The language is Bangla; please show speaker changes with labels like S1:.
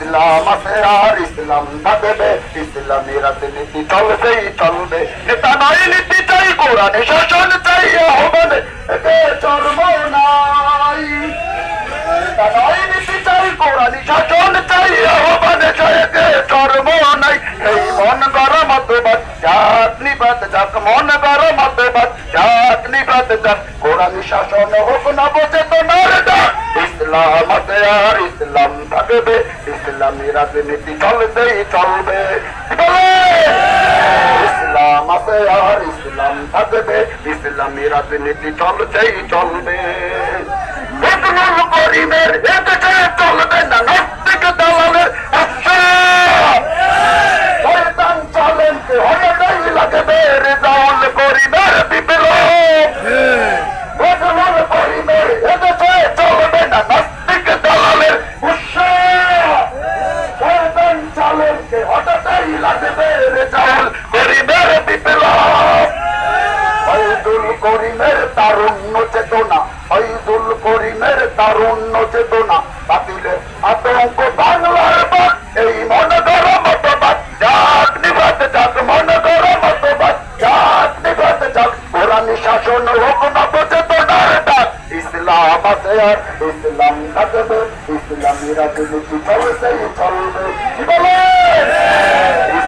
S1: ইসলাম আছে আর ইসলাম থাকবে, ইসলামী রাজনীতি চলবেই চলবে। নেতা নাই নীতি চাই, কোরআনে শাসন চাই, আহ্বানে একে চর্ম নাই। নেতা নাই নীতি চাই, কোরআনে শাসন চাই, আহ্বানে একে চর্ম নাই। এই মন গড়া মতবাদ যাক নিবাদ যাক, মন গড়া মতবাদ যাক নিবাদ যাক, কোরআনে শাসন হোক নবচেতনার ডাক। ইসলাম আছে আর ইসলাম থাকবে, ইসলামী রাজনীতি চলবেই চলবে। ইসলাম আছে আর ইসলাম থাকবে, ইসলামী রাজনীতি চলবেই চলবে। করিমের এদেশে চলবে না নাস্তিক দালালের আশা, শয়তান চালেনকে হঠাৎই লাগবে রেজাউল করিমের বিপ্লব। করিমের এদেশে চলবে না নাস্তিক দালালের উৎসাহ, শয়তান চালেনকে হঠাৎই লাগবে রেজাউল করিমের বিপ্লব। ফয়জুল করিমের তারুণ্য চেতনা, ফয়জুল করিমের তারুণ্য চেতনা, বাতিলের আতঙ্ক বাংলার বাদ, এই মন গড়া মতবাদ যাক নিবাদ যাক, মন গড়া মতবাদ যাক নিবাদ যাক, কোরআনি শাসন হোক নবচেতনার ডাক। ইসলাম আছে আর ইসলাম থাকবে, ইসলামী রাজনীতি চলবেই চলবে। কি বলে?